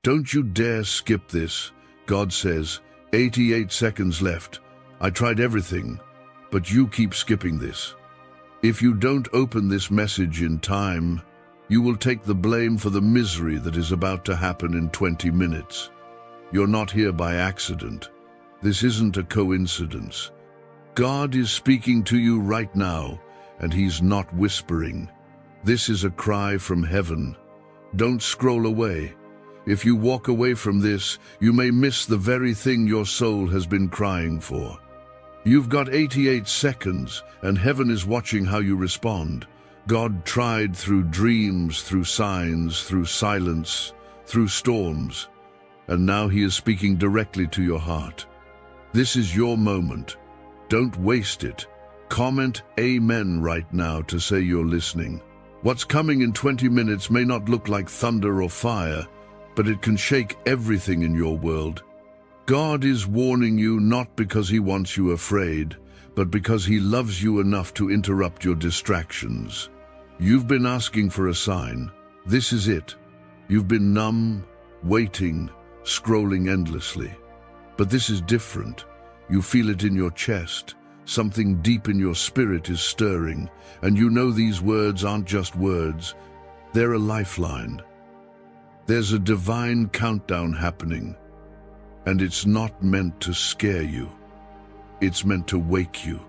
Don't you dare skip this. God says, 88 seconds left. I tried everything, but you keep skipping this. If you don't open this message in time, you will take the blame for the misery that is about to happen in 20 minutes. You're not here by accident. This isn't a coincidence. God is speaking to you right now, and He's not whispering. This is a cry from heaven. Don't scroll away. If you walk away from this, you may miss the very thing your soul has been crying for. You've got 88 seconds, and heaven is watching how you respond. God tried through dreams, through signs, through silence, through storms, and now He is speaking directly to your heart. This is your moment. Don't waste it. Comment Amen right now to say you're listening. What's coming in 20 minutes may not look like thunder or fire, but it can shake everything in your world. God is warning you not because He wants you afraid, but because He loves you enough to interrupt your distractions. You've been asking for a sign. This is it. You've been numb, waiting, scrolling endlessly. But this is different. You feel it in your chest. Something deep in your spirit is stirring, and you know these words aren't just words. They're a lifeline. There's a divine countdown happening, and it's not meant to scare you. It's meant to wake you.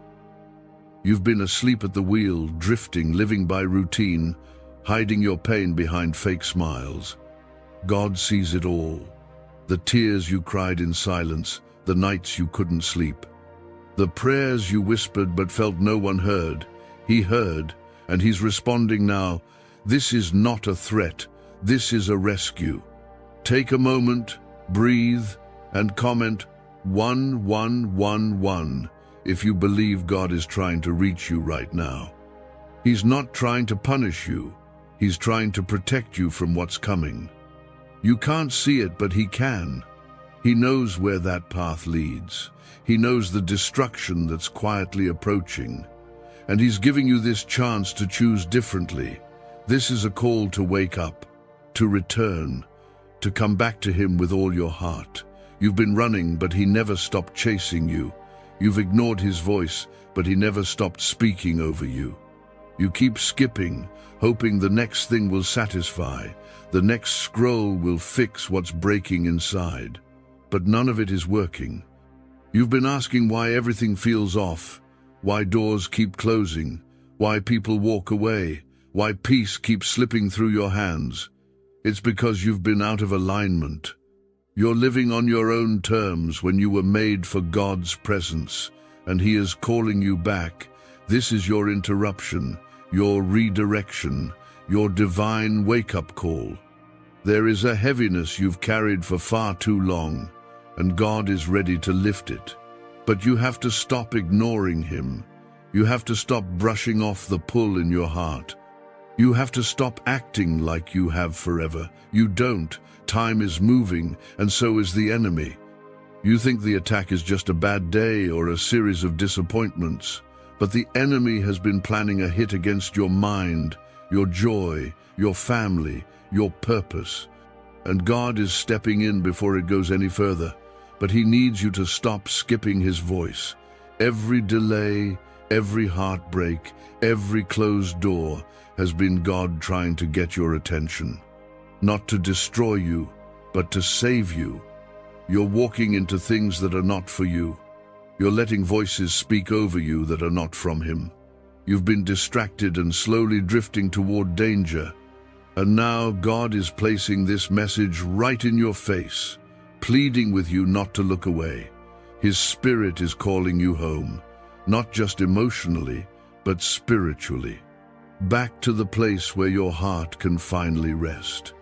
You've been asleep at the wheel, drifting, living by routine, hiding your pain behind fake smiles. God sees it all. The tears you cried in silence, the nights you couldn't sleep. The prayers you whispered but felt no one heard. He heard, and He's responding now. This is not a threat. This is a rescue. Take a moment, breathe, and comment 1111 if you believe God is trying to reach you right now. He's not trying to punish you. He's trying to protect you from what's coming. You can't see it, but He can. He knows where that path leads. He knows the destruction that's quietly approaching. And He's giving you this chance to choose differently. This is a call to wake up, to return, to come back to Him with all your heart. You've been running, but He never stopped chasing you. You've ignored His voice, but He never stopped speaking over you. You keep skipping, hoping the next thing will satisfy, the next scroll will fix what's breaking inside. But none of it is working. You've been asking why everything feels off, why doors keep closing, why people walk away, why peace keeps slipping through your hands. It's because you've been out of alignment. You're living on your own terms when you were made for God's presence, and He is calling you back. This is your interruption, your redirection, your divine wake-up call. There is a heaviness you've carried for far too long, and God is ready to lift it. But you have to stop ignoring Him. You have to stop brushing off the pull in your heart. You have to stop acting like you have forever. You don't. Time is moving, and so is the enemy. You think the attack is just a bad day or a series of disappointments, but the enemy has been planning a hit against your mind, your joy, your family, your purpose. And God is stepping in before it goes any further. But He needs you to stop skipping His voice. Every delay, every heartbreak, every closed door has been God trying to get your attention. Not to destroy you, but to save you. You're walking into things that are not for you. You're letting voices speak over you that are not from Him. You've been distracted and slowly drifting toward danger. And now God is placing this message right in your face, pleading with you not to look away. His Spirit is calling you home, not just emotionally, but spiritually. Back to the place where your heart can finally rest.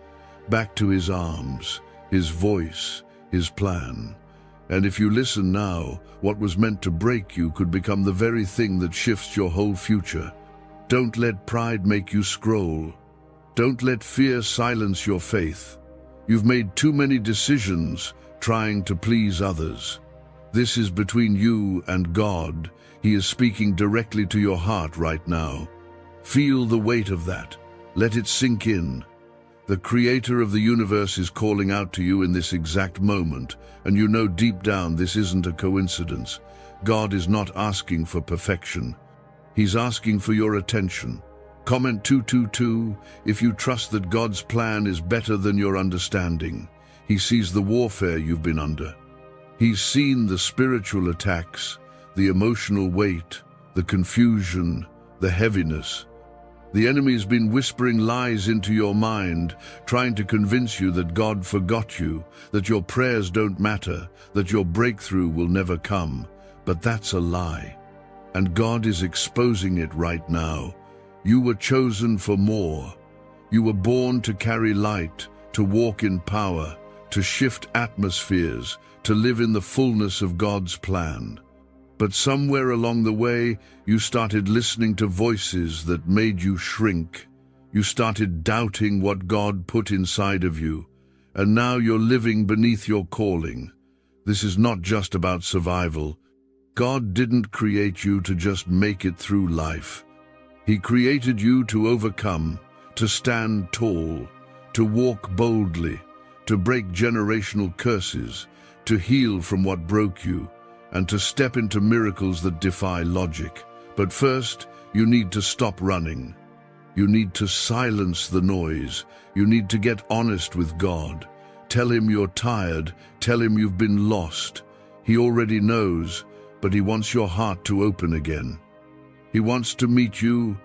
Back to His arms, His voice, His plan. And if you listen now, what was meant to break you could become the very thing that shifts your whole future. Don't let pride make you scroll. Don't let fear silence your faith. You've made too many decisions trying to please others. This is between you and God. He is speaking directly to your heart right now. Feel the weight of that. Let it sink in. The creator of the universe is calling out to you in this exact moment, and you know deep down this isn't a coincidence. God is not asking for perfection. He's asking for your attention. Comment 222 if you trust that God's plan is better than your understanding. He sees the warfare you've been under. He's seen the spiritual attacks, the emotional weight, the confusion, the heaviness. The enemy's been whispering lies into your mind, trying to convince you that God forgot you, that your prayers don't matter, that your breakthrough will never come. But that's a lie. And God is exposing it right now. You were chosen for more. You were born to carry light, to walk in power, to shift atmospheres, to live in the fullness of God's plan. But somewhere along the way, you started listening to voices that made you shrink. You started doubting what God put inside of you, and now you're living beneath your calling. This is not just about survival. God didn't create you to just make it through life. He created you to overcome, to stand tall, to walk boldly, to break generational curses, to heal from what broke you, and to step into miracles that defy logic. But first, you need to stop running. You need to silence the noise. You need to get honest with God. Tell him you're tired. Tell him you've been lost. He already knows, but he wants your heart to open again. He wants to meet you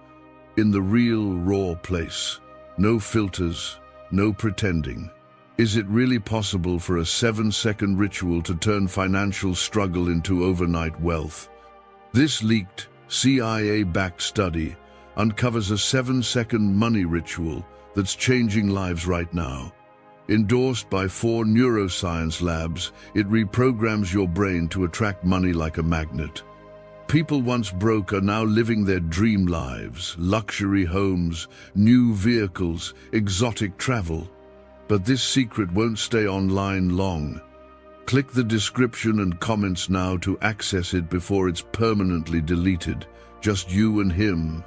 in the real, raw place. No filters, no pretending. Is it really possible for a 7-second ritual to turn financial struggle into overnight wealth? This leaked, CIA-backed study uncovers a 7-second money ritual that's changing lives right now. Endorsed by 4 neuroscience labs, it reprograms your brain to attract money like a magnet. People once broke are now living their dream lives, luxury homes, new vehicles, exotic travel. But this secret won't stay online long. Click the description and comments now to access it before it's permanently deleted. Just you and him.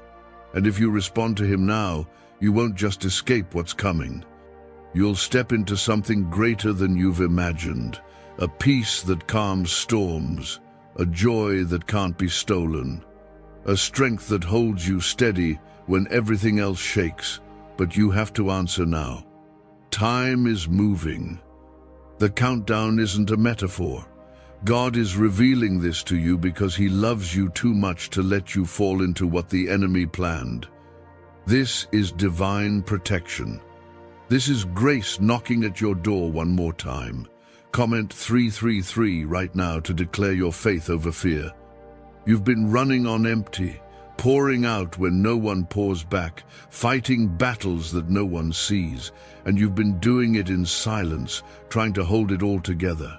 And if you respond to him now, you won't just escape what's coming. You'll step into something greater than you've imagined. A peace that calms storms. A joy that can't be stolen. A strength that holds you steady when everything else shakes. But you have to answer now. Time is moving. The countdown isn't a metaphor. God is revealing this to you because he loves you too much to let you fall into what the enemy planned. This is divine protection. This is grace knocking at your door one more time. Comment 333 right now to declare your faith over fear. You've been running on empty, pouring out when no one pours back, fighting battles that no one sees, and you've been doing it in silence, trying to hold it all together.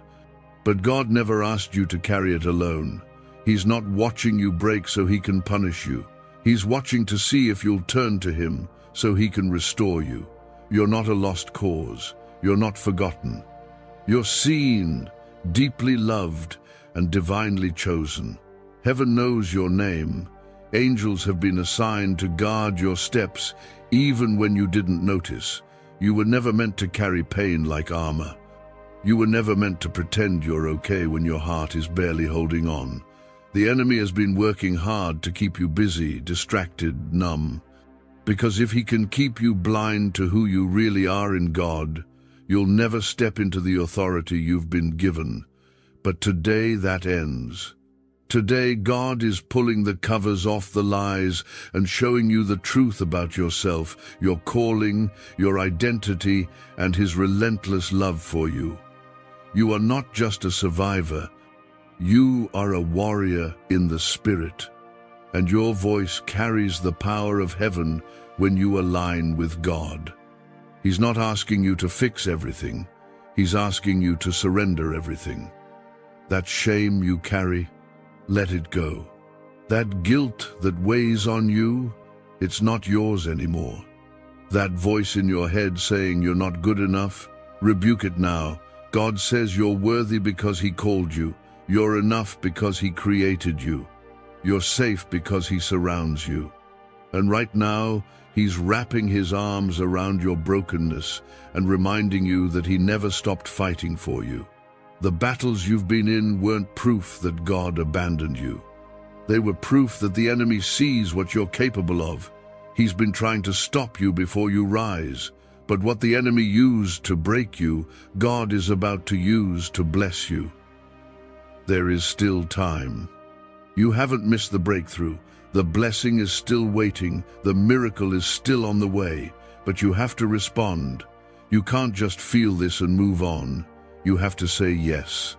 But God never asked you to carry it alone. He's not watching you break so he can punish you. He's watching to see if you'll turn to him so he can restore you. You're not a lost cause. You're not forgotten. You're seen, deeply loved, and divinely chosen. Heaven knows your name. Angels have been assigned to guard your steps, even when you didn't notice. You were never meant to carry pain like armor. You were never meant to pretend you're okay when your heart is barely holding on. The enemy has been working hard to keep you busy, distracted, numb. Because if he can keep you blind to who you really are in God, you'll never step into the authority you've been given. But today that ends. Today, God is pulling the covers off the lies and showing you the truth about yourself, your calling, your identity, and his relentless love for you. You are not just a survivor. You are a warrior in the spirit, and your voice carries the power of heaven when you align with God. He's not asking you to fix everything. He's asking you to surrender everything. That shame you carry, let it go. That guilt that weighs on you, it's not yours anymore. That voice in your head saying you're not good enough, rebuke it now. God says you're worthy because he called you. You're enough because he created you. You're safe because he surrounds you. And right now, He's wrapping His arms around your brokenness and reminding you that He never stopped fighting for you. The battles you've been in weren't proof that God abandoned you. They were proof that the enemy sees what you're capable of. He's been trying to stop you before you rise. But what the enemy used to break you, God is about to use to bless you. There is still time. You haven't missed the breakthrough. The blessing is still waiting. The miracle is still on the way. But you have to respond. You can't just feel this and move on. You have to say yes.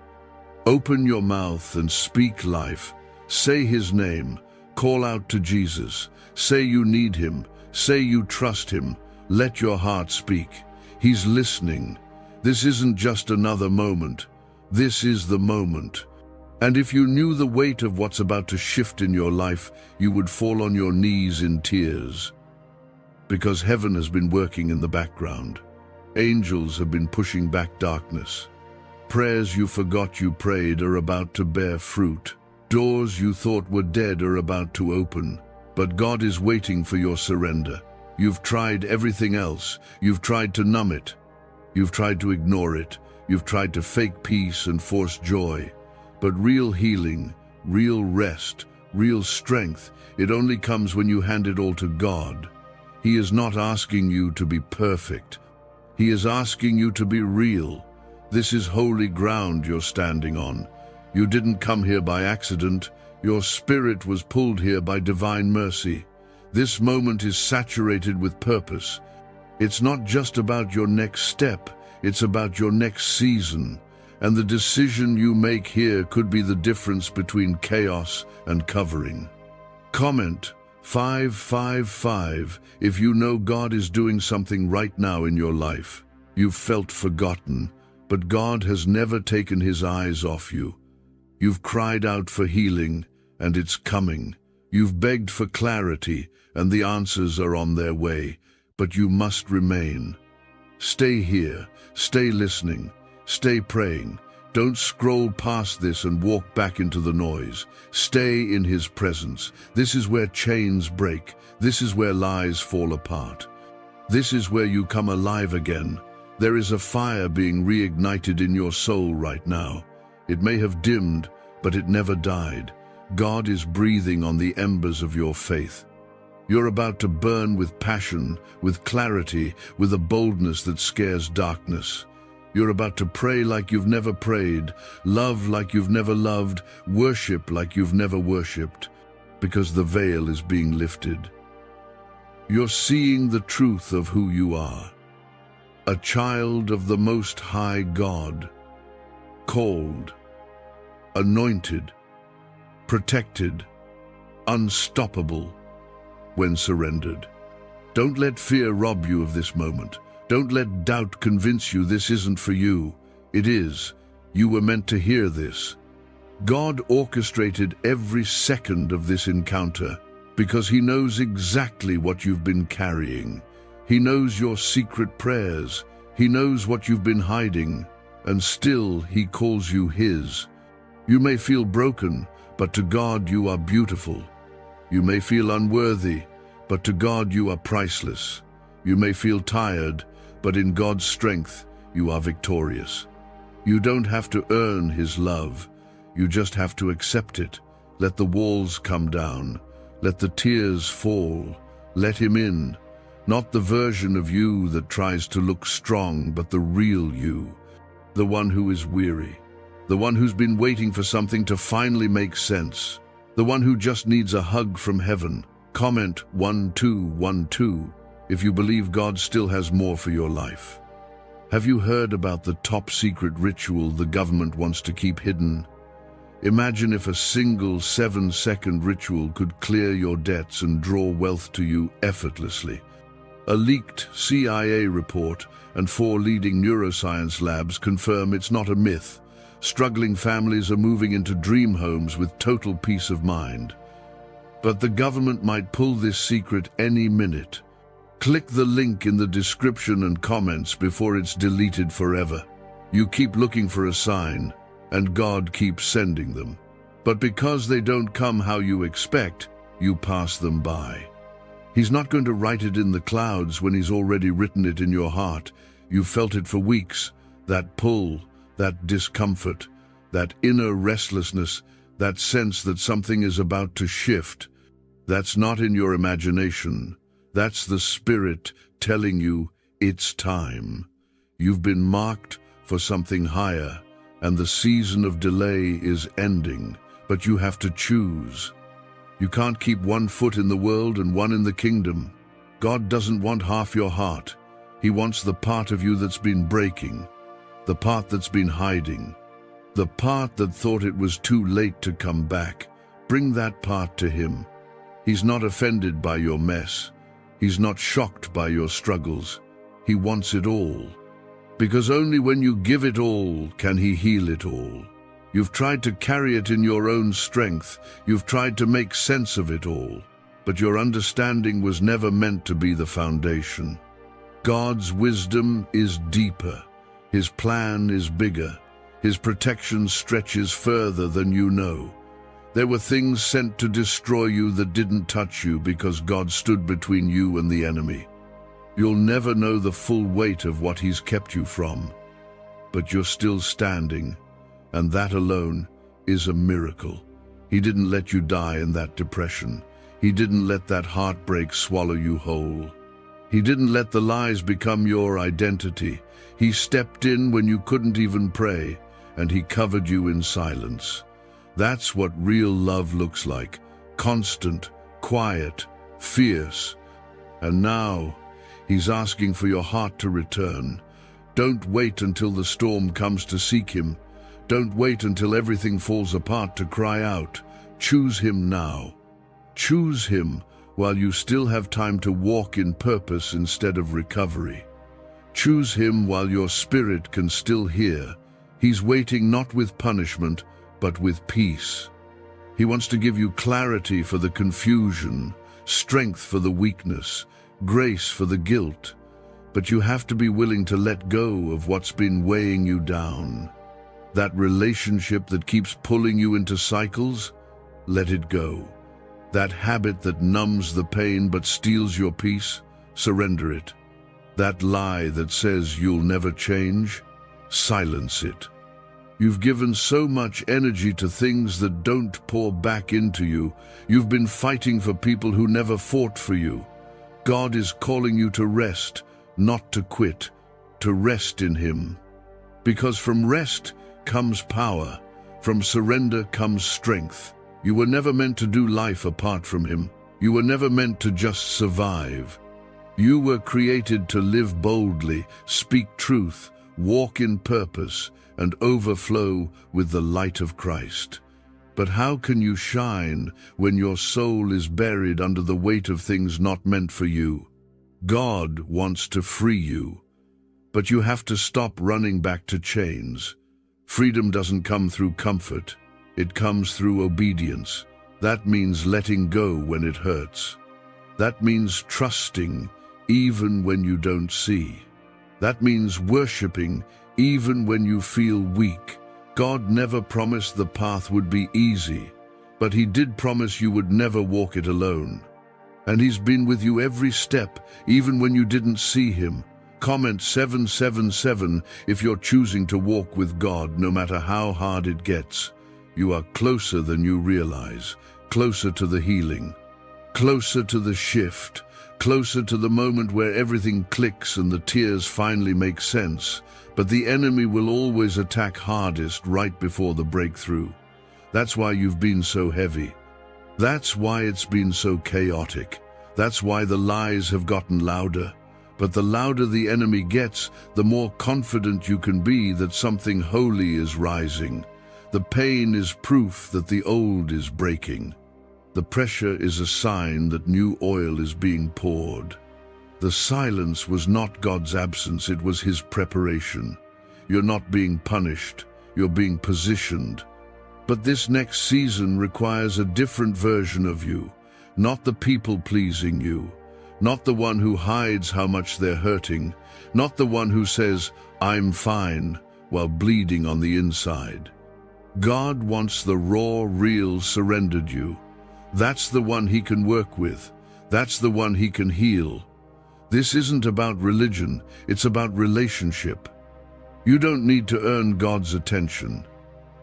Open your mouth and speak life. Say His name. Call out to Jesus. Say you need Him. Say you trust Him. Let your heart speak. He's listening. This isn't just another moment. This is the moment. And if you knew the weight of what's about to shift in your life, you would fall on your knees in tears. Because heaven has been working in the background. Angels have been pushing back darkness. Prayers you forgot you prayed are about to bear fruit. Doors you thought were dead are about to open. But God is waiting for your surrender. You've tried everything else. You've tried to numb it. You've tried to ignore it. You've tried to fake peace and force joy. But real healing, real rest, real strength, it only comes when you hand it all to God. He is not asking you to be perfect. He is asking you to be real. This is holy ground you're standing on. You didn't come here by accident. Your spirit was pulled here by divine mercy. This moment is saturated with purpose. It's not just about your next step, it's about your next season. And the decision you make here could be the difference between chaos and covering. Comment 555 if you know God is doing something right now in your life. You've felt forgotten, but God has never taken His eyes off you. You've cried out for healing, and it's coming. You've begged for clarity, and the answers are on their way, but you must remain. Stay here, stay listening, stay praying. Don't scroll past this and walk back into the noise. Stay in His presence. This is where chains break. This is where lies fall apart. This is where you come alive again. There is a fire being reignited in your soul right now. It may have dimmed, but it never died. God is breathing on the embers of your faith. You're about to burn with passion, with clarity, with a boldness that scares darkness. You're about to pray like you've never prayed, love like you've never loved, worship like you've never worshipped, because the veil is being lifted. You're seeing the truth of who you are. A child of the Most High God, called, anointed, protected, unstoppable when surrendered. Don't let fear rob you of this moment. Don't let doubt convince you this isn't for you. It is. You were meant to hear this. God orchestrated every second of this encounter because He knows exactly what you've been carrying. He knows your secret prayers. He knows what you've been hiding, and still He calls you His. You may feel broken, but to God you are beautiful. You may feel unworthy, but to God you are priceless. You may feel tired, but in God's strength you are victorious. You don't have to earn His love. You just have to accept it. Let the walls come down. Let the tears fall. Let Him in. Not the version of you that tries to look strong, but the real you. The one who is weary. The one who's been waiting for something to finally make sense. The one who just needs a hug from heaven. Comment 1212 if you believe God still has more for your life. Have you heard about the top secret ritual the government wants to keep hidden? Imagine if a single 7-second ritual could clear your debts and draw wealth to you effortlessly. A leaked CIA report and 4 leading neuroscience labs confirm it's not a myth. Struggling families are moving into dream homes with total peace of mind. But the government might pull this secret any minute. Click the link in the description and comments before it's deleted forever. You keep looking for a sign, and God keeps sending them. But because they don't come how you expect, you pass them by. He's not going to write it in the clouds when he's already written it in your heart. You've felt it for weeks, that pull, that discomfort, that inner restlessness, that sense that something is about to shift. That's not in your imagination. That's the Spirit telling you it's time. You've been marked for something higher, and the season of delay is ending, but you have to choose. You can't keep one foot in the world and one in the kingdom. God doesn't want half your heart. He wants the part of you that's been breaking, the part that's been hiding, the part that thought it was too late to come back. Bring that part to Him. He's not offended by your mess. He's not shocked by your struggles. He wants it all. Because only when you give it all can He heal it all. You've tried to carry it in your own strength. You've tried to make sense of it all. But your understanding was never meant to be the foundation. God's wisdom is deeper. His plan is bigger. His protection stretches further than you know. There were things sent to destroy you that didn't touch you because God stood between you and the enemy. You'll never know the full weight of what He's kept you from. But you're still standing, and that alone is a miracle. He didn't let you die in that depression. He didn't let that heartbreak swallow you whole. He didn't let the lies become your identity. He stepped in when you couldn't even pray, and He covered you in silence. That's what real love looks like. Constant, quiet, fierce. And now, He's asking for your heart to return. Don't wait until the storm comes to seek Him. Don't wait until everything falls apart to cry out. Choose Him now. Choose Him while you still have time to walk in purpose instead of recovery. Choose Him while your spirit can still hear. He's waiting not with punishment, but with peace. He wants to give you clarity for the confusion, strength for the weakness, grace for the guilt. But you have to be willing to let go of what's been weighing you down. That relationship that keeps pulling you into cycles, let it go. That habit that numbs the pain but steals your peace, surrender it. That lie that says you'll never change, silence it. You've given so much energy to things that don't pour back into you. You've been fighting for people who never fought for you. God is calling you to rest, not to quit, to rest in Him. Because from rest comes power, from surrender comes strength. You were never meant to do life apart from Him. You were never meant to just survive. You were created to live boldly, speak truth, walk in purpose, and overflow with the light of Christ. But how can you shine when your soul is buried under the weight of things not meant for you? God wants to free you, but you have to stop running back to chains. Freedom doesn't come through comfort. It comes through obedience. That means letting go when it hurts. That means trusting even when you don't see. That means worshiping even when you feel weak. God never promised the path would be easy, but He did promise you would never walk it alone. And He's been with you every step, even when you didn't see Him. Comment 777 if you're choosing to walk with God no matter how hard it gets. You are closer than you realize, closer to the healing, closer to the shift, closer to the moment where everything clicks and the tears finally make sense. But the enemy will always attack hardest right before the breakthrough. That's why you've been so heavy. That's why it's been so chaotic. That's why the lies have gotten louder. But the louder the enemy gets, the more confident you can be that something holy is rising. The pain is proof that the old is breaking. The pressure is a sign that new oil is being poured. The silence was not God's absence, it was His preparation. You're not being punished, you're being positioned. But this next season requires a different version of you, not the people-pleasing you, not the one who hides how much they're hurting, not the one who says, "I'm fine," while bleeding on the inside. God wants the raw, real, surrendered you. That's the one He can work with. That's the one he can heal. This isn't about religion, it's about relationship. You don't need to earn God's attention.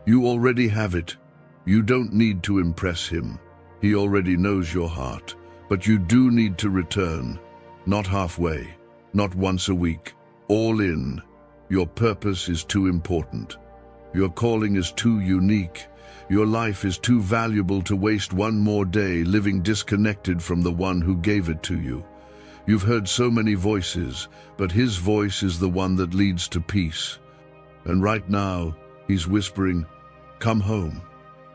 You already have it. You don't need to impress him. He already knows your heart. But you do need to return. Not halfway, not once a week. All in. Your purpose is too important. Your calling is too unique. Your life is too valuable to waste one more day living disconnected from the one who gave it to you. You've heard so many voices, but his voice is the one that leads to peace. And right now, he's whispering, "Come home.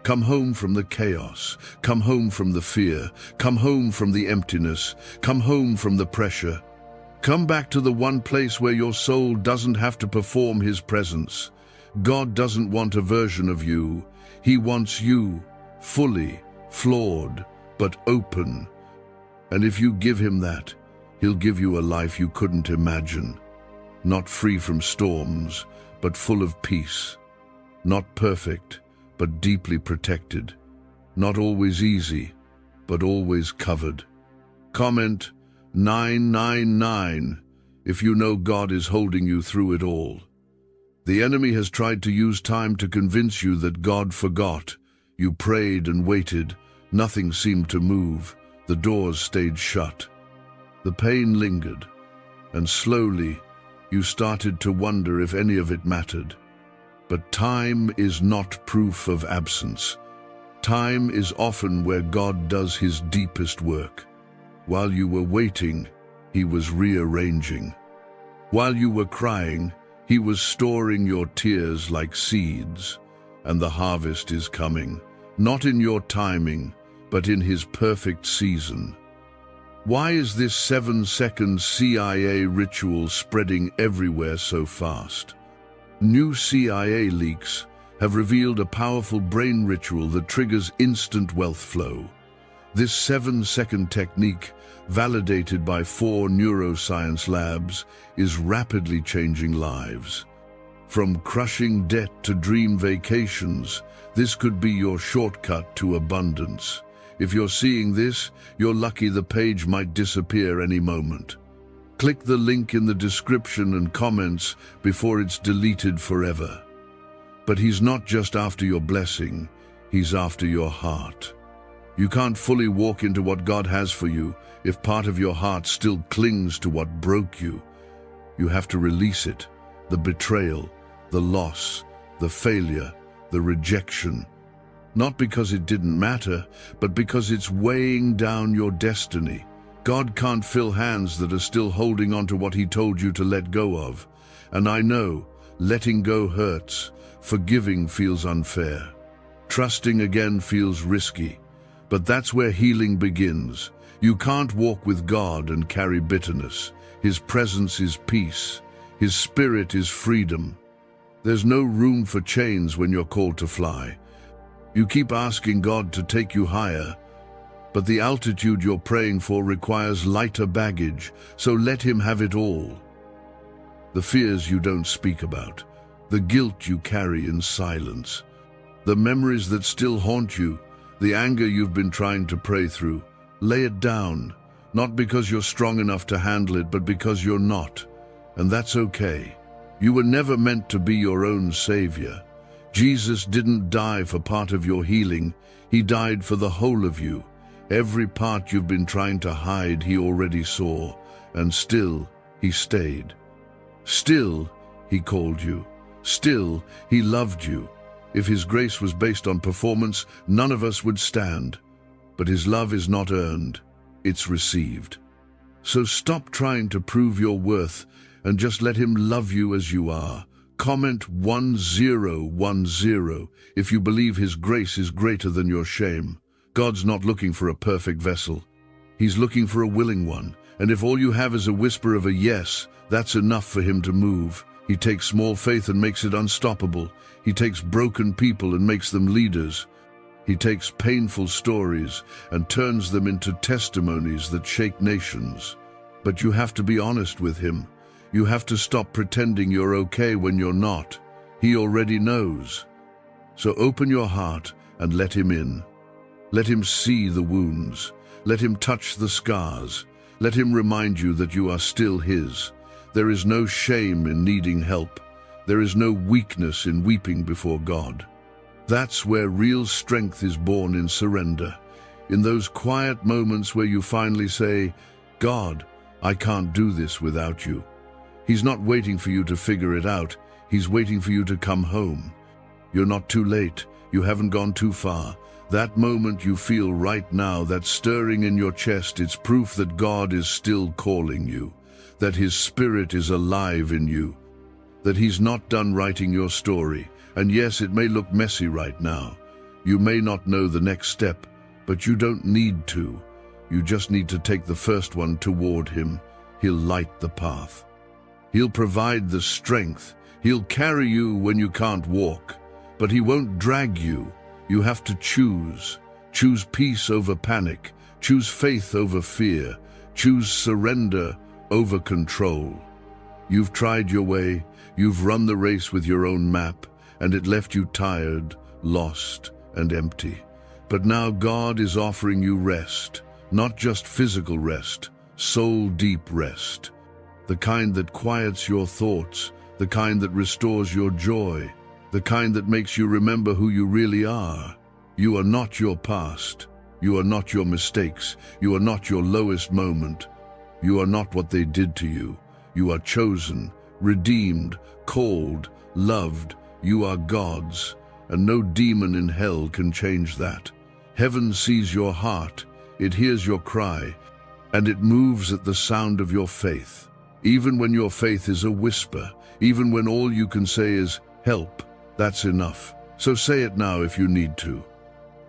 Come home from the chaos. Come home from the fear. Come home from the emptiness. Come home from the pressure. Come back to the one place where your soul doesn't have to perform his presence. God doesn't want a version of you. He wants you, fully, flawed, but open. And if you give him that, he'll give you a life you couldn't imagine. Not free from storms, but full of peace. Not perfect, but deeply protected. Not always easy, but always covered." Comment 999 if you know God is holding you through it all. The enemy has tried to use time to convince you that God forgot. You prayed and waited. Nothing seemed to move. The doors stayed shut. The pain lingered, and slowly you started to wonder if any of it mattered. But time is not proof of absence. Time is often where God does his deepest work. While you were waiting, he was rearranging. While you were crying, he was storing your tears like seeds. And the harvest is coming, not in your timing, but in his perfect season. Why is this 7-second CIA ritual spreading everywhere so fast? New CIA leaks have revealed a powerful brain ritual that triggers instant wealth flow. This 7-second technique, validated by 4 neuroscience labs, is rapidly changing lives. From crushing debt to dream vacations, this could be your shortcut to abundance. If you're seeing this, you're lucky the page might disappear any moment. Click the link in the description and comments before it's deleted forever. But he's not just after your blessing, he's after your heart. You can't fully walk into what God has for you if part of your heart still clings to what broke you. You have to release it, the betrayal, the loss, the failure, the rejection. Not because it didn't matter, but because it's weighing down your destiny. God can't fill hands that are still holding on to what he told you to let go of. And I know, letting go hurts. Forgiving feels unfair. Trusting again feels risky. But that's where healing begins. You can't walk with God and carry bitterness. His presence is peace. His spirit is freedom. There's no room for chains when you're called to fly. You keep asking God to take you higher, but the altitude you're praying for requires lighter baggage, so let him have it all. The fears you don't speak about, the guilt you carry in silence, the memories that still haunt you, the anger you've been trying to pray through, lay it down, not because you're strong enough to handle it, but because you're not. And that's okay. You were never meant to be your own savior. Jesus didn't die for part of your healing. He died for the whole of you. Every part you've been trying to hide, he already saw. And still, he stayed. Still, he called you. Still, he loved you. If his grace was based on performance, none of us would stand. But his love is not earned. It's received. So stop trying to prove your worth and just let him love you as you are. Comment 1010 if you believe his grace is greater than your shame. God's not looking for a perfect vessel. He's looking for a willing one. And if all you have is a whisper of a yes, that's enough for him to move. He takes small faith and makes it unstoppable. He takes broken people and makes them leaders. He takes painful stories and turns them into testimonies that shake nations. But you have to be honest with him. You have to stop pretending you're okay when you're not. He already knows. So open your heart and let him in. Let him see the wounds. Let him touch the scars. Let him remind you that you are still his. There is no shame in needing help. There is no weakness in weeping before God. That's where real strength is born, in surrender. In those quiet moments where you finally say, God, I can't do this without you. He's not waiting for you to figure it out. He's waiting for you to come home. You're not too late. You haven't gone too far. That moment you feel right now, that stirring in your chest, it's proof that God is still calling you, that His Spirit is alive in you, that He's not done writing your story. And yes, it may look messy right now. You may not know the next step, but you don't need to. You just need to take the first one toward Him. He'll light the path. He'll provide the strength. He'll carry you when you can't walk, but He won't drag you. You have to choose. Choose peace over panic. Choose faith over fear. Choose surrender over control. You've tried your way. You've run the race with your own map, and it left you tired, lost, and empty. But now God is offering you rest, not just physical rest, soul-deep rest. The kind that quiets your thoughts, the kind that restores your joy, the kind that makes you remember who you really are. You are not your past. You are not your mistakes. You are not your lowest moment. You are not what they did to you. You are chosen, redeemed, called, loved. You are God's, and no demon in hell can change that. Heaven sees your heart, it hears your cry, and it moves at the sound of your faith. Even when your faith is a whisper, even when all you can say is, help, that's enough. So say it now if you need to.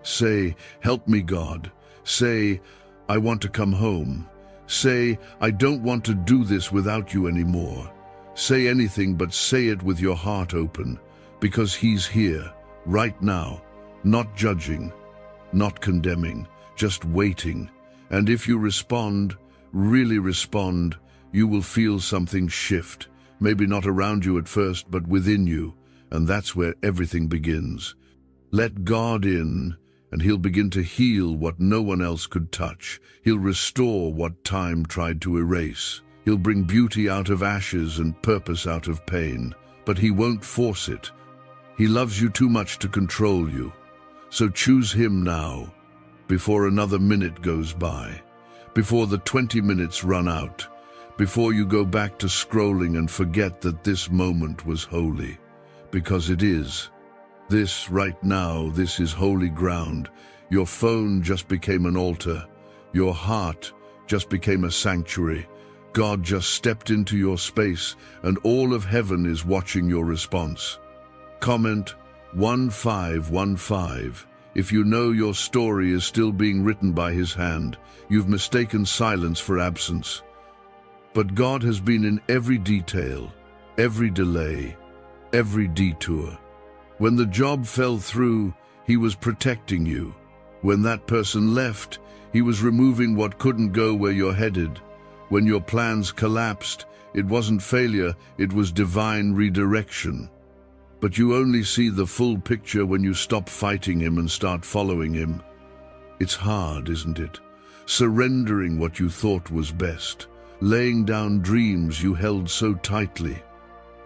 Say, help me, God. Say, I want to come home. Say, I don't want to do this without you anymore. Say anything, but say it with your heart open, because He's here, right now, not judging, not condemning, just waiting. And if you respond, really respond, you will feel something shift, maybe not around you at first, but within you, and that's where everything begins. Let God in, and He'll begin to heal what no one else could touch. He'll restore what time tried to erase. He'll bring beauty out of ashes and purpose out of pain, but He won't force it. He loves you too much to control you. So choose Him now, before another minute goes by, before the 20 minutes run out, before you go back to scrolling and forget that this moment was holy, because it is. This right now, this is holy ground. Your phone just became an altar. Your heart just became a sanctuary. God just stepped into your space, and all of heaven is watching your response. Comment 1515. If you know your story is still being written by His hand, you've mistaken silence for absence. But God has been in every detail, every delay, every detour. When the job fell through, He was protecting you. When that person left, He was removing what couldn't go where you're headed. When your plans collapsed, it wasn't failure, it was divine redirection. But you only see the full picture when you stop fighting Him and start following Him. It's hard, isn't it? Surrendering what you thought was best, laying down dreams you held so tightly,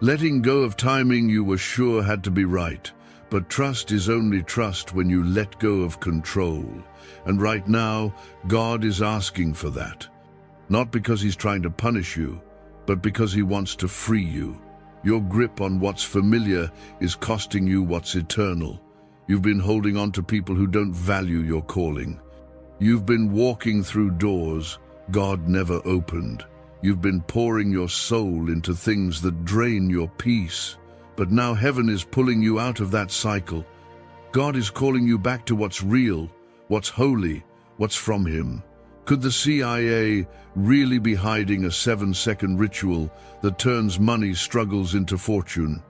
letting go of timing you were sure had to be right. But trust is only trust when you let go of control. And right now, God is asking for that. Not because He's trying to punish you, but because He wants to free you. Your grip on what's familiar is costing you what's eternal. You've been holding on to people who don't value your calling. You've been walking through doors God never opened. You've been pouring your soul into things that drain your peace. But now heaven is pulling you out of that cycle. God is calling you back to what's real, what's holy, what's from Him. Could the CIA really be hiding a 7-second ritual that turns money struggles into fortune?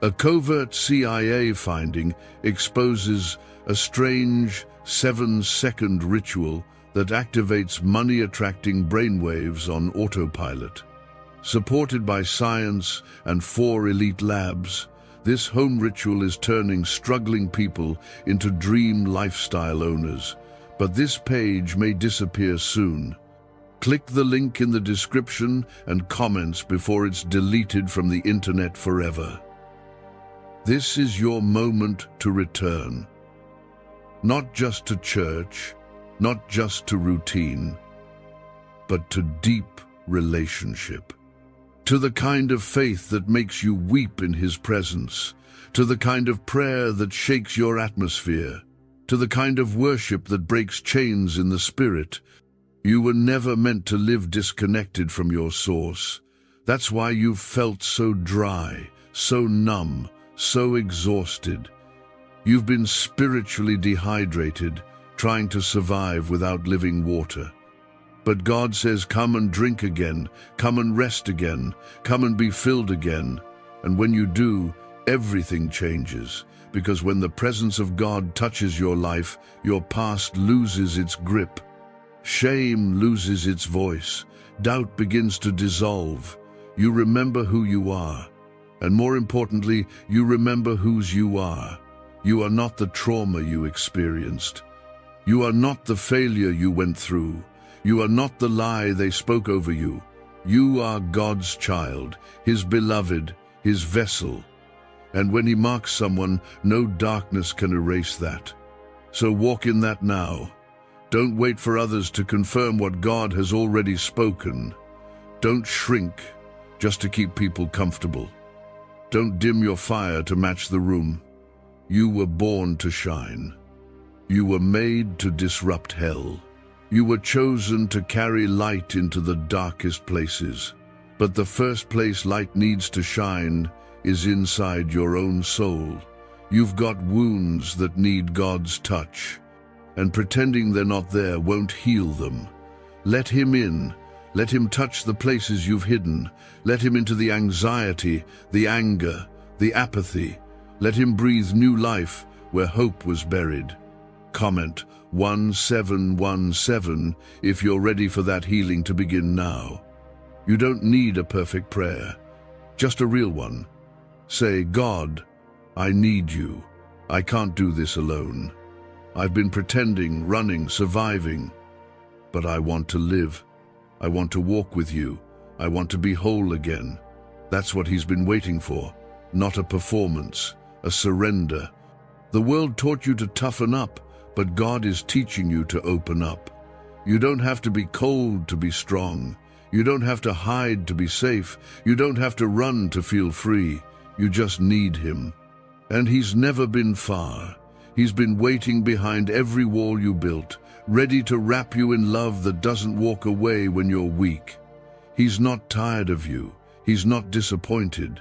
A covert CIA finding exposes a strange 7-second ritual that activates money-attracting brainwaves on autopilot. Supported by science and 4 elite labs, this home ritual is turning struggling people into dream lifestyle owners. but this page may disappear soon. Click the link in the description and comments before it's deleted from the internet forever. This is your moment to return. Not just to church, not just to routine, but to deep relationship. To the kind of faith that makes you weep in His presence. To the kind of prayer that shakes your atmosphere. To the kind of worship that breaks chains in the spirit. You were never meant to live disconnected from your source. That's why you've felt so dry, so numb, so exhausted. You've been spiritually dehydrated, trying to survive without living water. But God says, come and drink again, come and rest again, come and be filled again. And when you do, everything changes. Because when the presence of God touches your life, your past loses its grip. Shame loses its voice. Doubt begins to dissolve. You remember who you are. And more importantly, you remember whose you are. You are not the trauma you experienced. You are not the failure you went through. You are not the lie they spoke over you. You are God's child, His beloved, His vessel. And when He marks someone, no darkness can erase that. So walk in that now. Don't wait for others to confirm what God has already spoken. Don't shrink just to keep people comfortable. Don't dim your fire to match the room. You were born to shine. You were made to disrupt hell. You were chosen to carry light into the darkest places. But the first place light needs to shine is inside your own soul. You've got wounds that need God's touch, and pretending they're not there won't heal them. Let Him in. Let Him touch the places you've hidden. Let Him into the anxiety, the anger, the apathy. Let Him breathe new life where hope was buried. Comment 1717 if you're ready for that healing to begin now. You don't need a perfect prayer, just a real one. Say, God, I need you. I can't do this alone. I've been pretending, running, surviving, but I want to live. I want to walk with you. I want to be whole again. That's what He's been waiting for, not a performance, a surrender. The world taught you to toughen up, but God is teaching you to open up. You don't have to be cold to be strong. You don't have to hide to be safe. You don't have to run to feel free. You just need Him. And He's never been far. He's been waiting behind every wall you built, ready to wrap you in love that doesn't walk away when you're weak. He's not tired of you. He's not disappointed.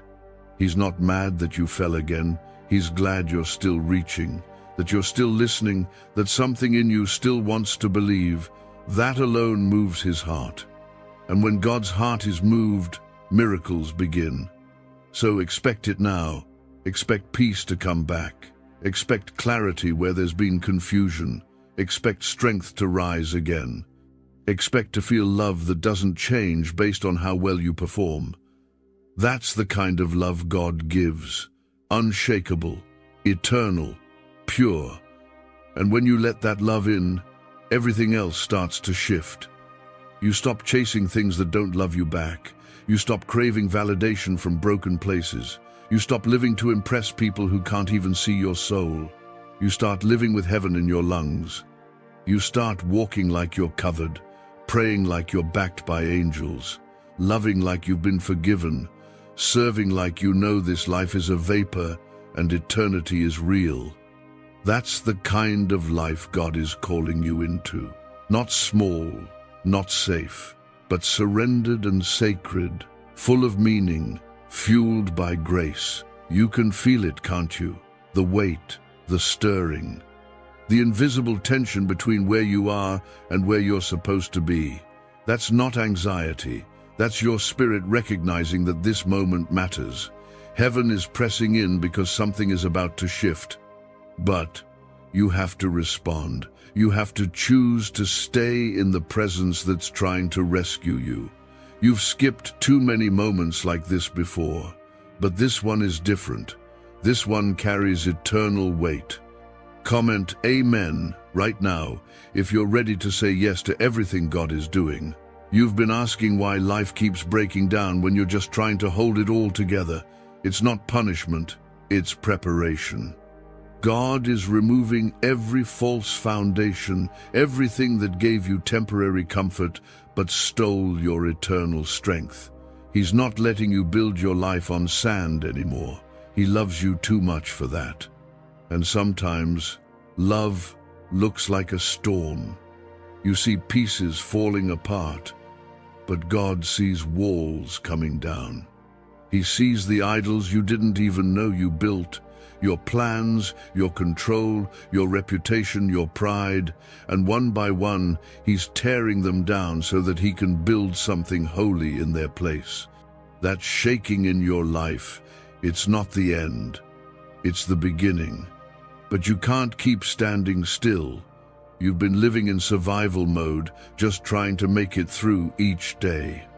He's not mad that you fell again. He's glad you're still reaching, that you're still listening, that something in you still wants to believe. That alone moves His heart. And when God's heart is moved, miracles begin. So expect it now. Expect peace to come back. Expect clarity where there's been confusion. Expect strength to rise again. Expect to feel love that doesn't change based on how well you perform. That's the kind of love God gives. Unshakable, eternal, pure. And when you let that love in, everything else starts to shift. You stop chasing things that don't love you back. You stop craving validation from broken places. You stop living to impress people who can't even see your soul. You start living with heaven in your lungs. You start walking like you're covered, praying like you're backed by angels, loving like you've been forgiven, serving like you know this life is a vapor and eternity is real. That's the kind of life God is calling you into. Not small, not safe, but surrendered and sacred, full of meaning, fueled by grace. You can feel it, can't you? The weight, the stirring, the invisible tension between where you are and where you're supposed to be. That's not anxiety. That's your spirit recognizing that this moment matters. Heaven is pressing in because something is about to shift. But you have to respond. You have to choose to stay in the presence that's trying to rescue you. You've skipped too many moments like this before, but this one is different. This one carries eternal weight. Comment Amen right now if you're ready to say yes to everything God is doing. You've been asking why life keeps breaking down when you're just trying to hold it all together. It's not punishment, it's preparation. God is removing every false foundation, everything that gave you temporary comfort but stole your eternal strength. He's not letting you build your life on sand anymore. He loves you too much for that. And sometimes, love looks like a storm. You see pieces falling apart, but God sees walls coming down. He sees the idols you didn't even know you built, your plans, your control, your reputation, your pride, and one by one, He's tearing them down so that He can build something holy in their place. That shaking in your life, it's not the end, it's the beginning. But you can't keep standing still. You've been living in survival mode, just trying to make it through each day.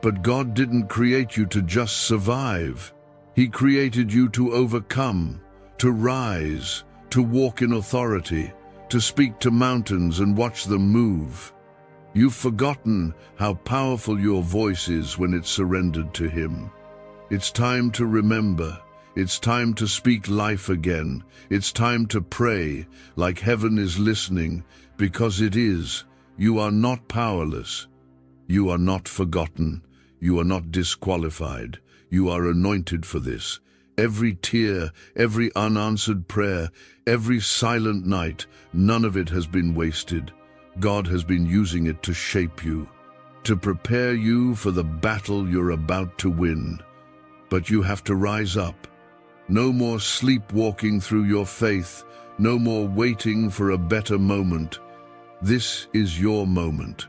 But God didn't create you to just survive. He created you to overcome, to rise, to walk in authority, to speak to mountains and watch them move. You've forgotten how powerful your voice is when it's surrendered to Him. It's time to remember. It's time to speak life again. It's time to pray like heaven is listening, because it is. You are not powerless. You are not forgotten. You are not disqualified. You are anointed for this. Every tear, every unanswered prayer, every silent night, none of it has been wasted. God has been using it to shape you, to prepare you for the battle you're about to win. But you have to rise up. No more sleepwalking through your faith, no more waiting for a better moment. This is your moment.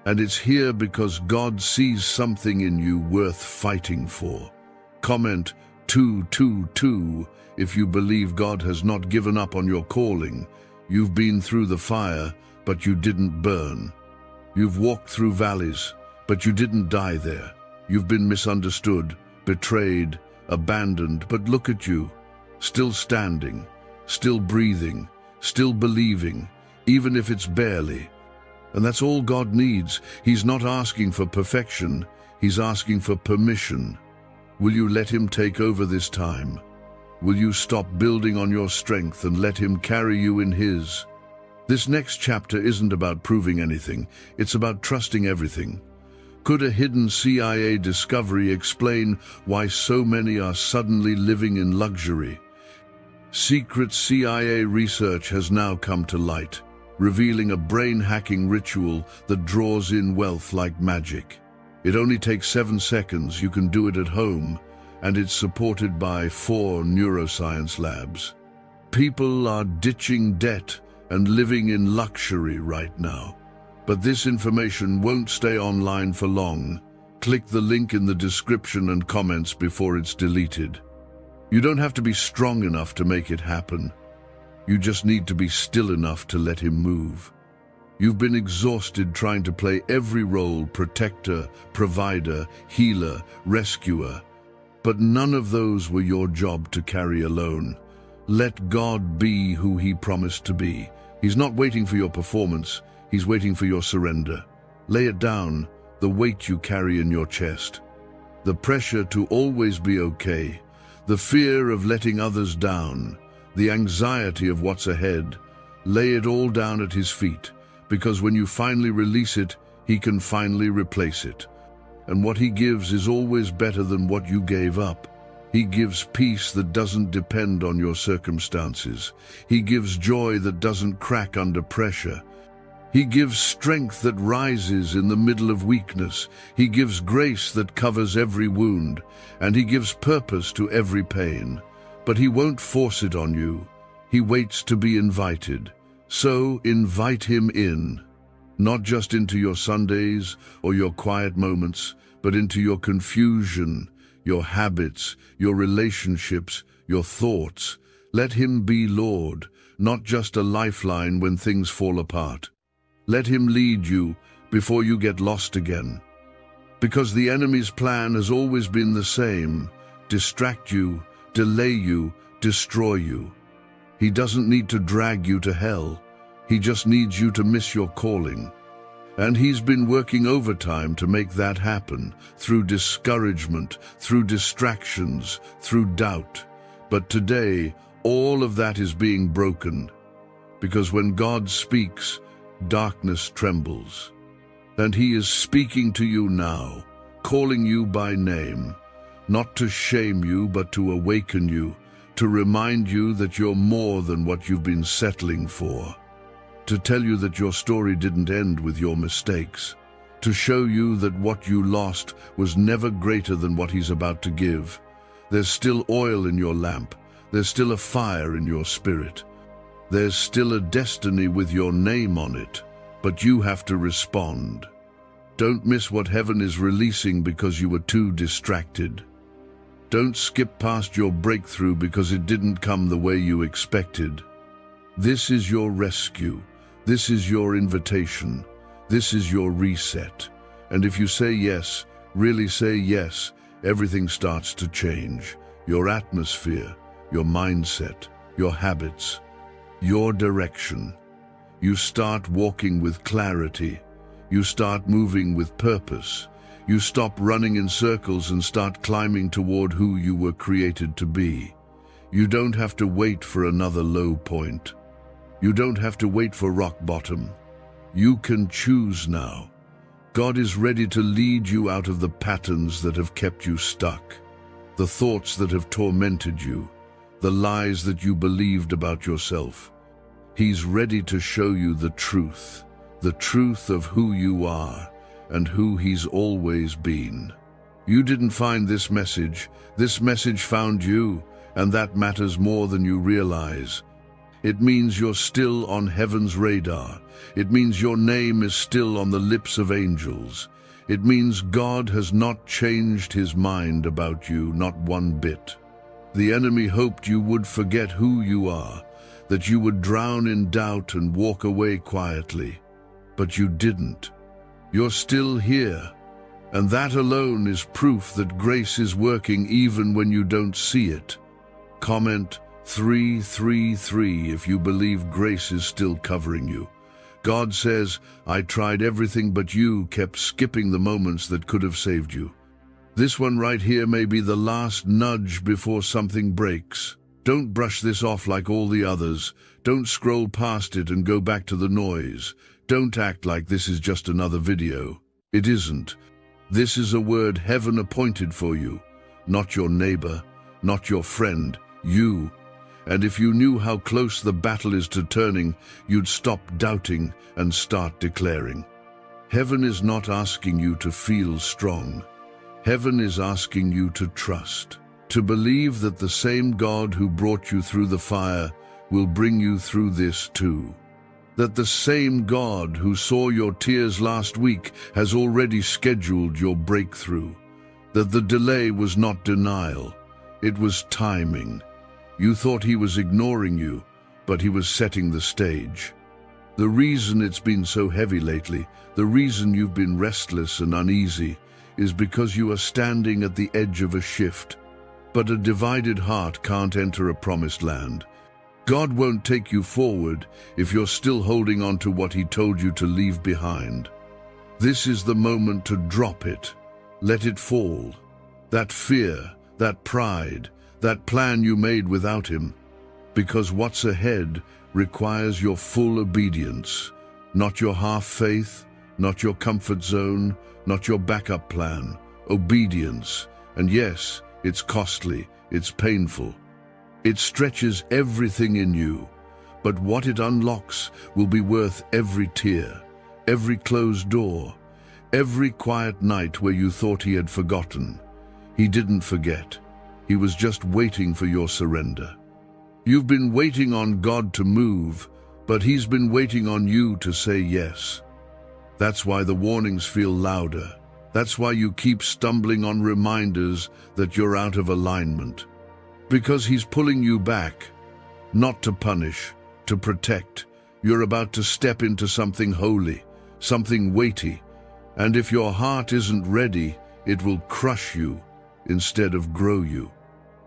And it's here because God sees something in you worth fighting for. Comment 222 if you believe God has not given up on your calling. You've been through the fire, but you didn't burn. You've walked through valleys, but you didn't die there. You've been misunderstood, betrayed, abandoned, but look at you, still standing, still breathing, still believing, even if it's barely. And that's all God needs. He's not asking for perfection, He's asking for permission. Will you let Him take over this time? Will you stop building on your strength and let Him carry you in His? This next chapter isn't about proving anything, it's about trusting everything. Could a hidden CIA discovery explain why so many are suddenly living in luxury? Secret CIA research has now come to light, revealing a brain-hacking ritual that draws in wealth like magic. It only takes 7 seconds, you can do it at home, and it's supported by 4 neuroscience labs. People are ditching debt and living in luxury right now. But this information won't stay online for long. Click the link in the description and comments before it's deleted. You don't have to be strong enough to make it happen. You just need to be still enough to let Him move. You've been exhausted trying to play every role: protector, provider, healer, rescuer. But none of those were your job to carry alone. Let God be who He promised to be. He's not waiting for your performance, He's waiting for your surrender. Lay it down, the weight you carry in your chest. The pressure to always be okay, the fear of letting others down, the anxiety of what's ahead. Lay it all down at His feet, because when you finally release it, He can finally replace it. And what He gives is always better than what you gave up. He gives peace that doesn't depend on your circumstances. He gives joy that doesn't crack under pressure. He gives strength that rises in the middle of weakness. He gives grace that covers every wound, and He gives purpose to every pain. But He won't force it on you. He waits to be invited. So invite Him in, not just into your Sundays or your quiet moments, but into your confusion, your habits, your relationships, your thoughts. Let Him be Lord, not just a lifeline when things fall apart. Let Him lead you before you get lost again. Because the enemy's plan has always been the same: distract you, delay you, destroy you. He doesn't need to drag you to hell. He just needs you to miss your calling. And he's been working overtime to make that happen, through discouragement, through distractions, through doubt. But today, all of that is being broken. Because when God speaks, darkness trembles. And he is speaking to you now, calling you by name, not to shame you, but to awaken you, to remind you that you're more than what you've been settling for. To tell you that your story didn't end with your mistakes, to show you that what you lost was never greater than what he's about to give. There's still oil in your lamp, there's still a fire in your spirit, there's still a destiny with your name on it, but you have to respond. Don't miss what heaven is releasing because you were too distracted. Don't skip past your breakthrough because it didn't come the way you expected. This is your rescue. This is your invitation. This is your reset. And if you say yes, really say yes, everything starts to change. Your atmosphere, your mindset, your habits, your direction. You start walking with clarity. You start moving with purpose. You stop running in circles and start climbing toward who you were created to be. You don't have to wait for another low point. You don't have to wait for rock bottom. You can choose now. God is ready to lead you out of the patterns that have kept you stuck, the thoughts that have tormented you, the lies that you believed about yourself. He's ready to show you the truth of who you are and who he's always been. You didn't find this message found you, and that matters more than you realize. It means you're still on heaven's radar. It means your name is still on the lips of angels. It means God has not changed his mind about you, not one bit. The enemy hoped you would forget who you are, that you would drown in doubt and walk away quietly. But you didn't. You're still here, and that alone is proof that grace is working even when you don't see it. Comment 333 if you believe grace is still covering you. God says, I tried everything but you kept skipping the moments that could have saved you. This one right here may be the last nudge before something breaks. Don't brush this off like all the others. Don't scroll past it and go back to the noise. Don't act like this is just another video. It isn't. This is a word heaven appointed for you, not your neighbor, not your friend, you. And if you knew how close the battle is to turning, you'd stop doubting and start declaring. Heaven is not asking you to feel strong. Heaven is asking you to trust, to believe that the same God who brought you through the fire will bring you through this too. That the same God who saw your tears last week has already scheduled your breakthrough. That the delay was not denial, it was timing. You thought he was ignoring you, but he was setting the stage. The reason it's been so heavy lately, the reason you've been restless and uneasy, is because you are standing at the edge of a shift. But a divided heart can't enter a promised land. God won't take you forward if you're still holding on to what he told you to leave behind. This is the moment to drop it. Let it fall. That fear, that pride, that plan you made without him. Because what's ahead requires your full obedience, not your half faith, not your comfort zone, not your backup plan. Obedience. And yes, it's costly, it's painful. It stretches everything in you, but what it unlocks will be worth every tear, every closed door, every quiet night where you thought he had forgotten. He didn't forget. He was just waiting for your surrender. You've been waiting on God to move, but he's been waiting on you to say yes. That's why the warnings feel louder. That's why you keep stumbling on reminders that you're out of alignment. Because he's pulling you back, not to punish, to protect. You're about to step into something holy, something weighty, and if your heart isn't ready, it will crush you instead of grow you.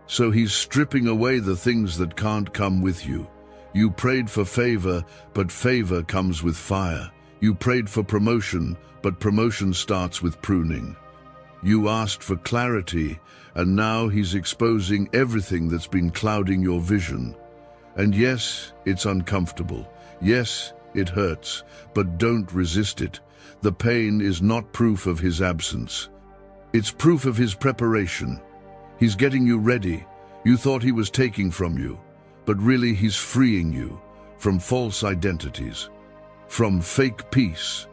So he's stripping away the things that can't come with you, You prayed for favor, but favor comes with fire. You prayed for promotion, but promotion starts with pruning. You asked for clarity, and now he's exposing everything that's been clouding your vision. And yes, it's uncomfortable. Yes, it hurts, but don't resist it. The pain is not proof of his absence. It's proof of his preparation. He's getting you ready. You thought he was taking from you, but really he's freeing you from false identities, from fake peace,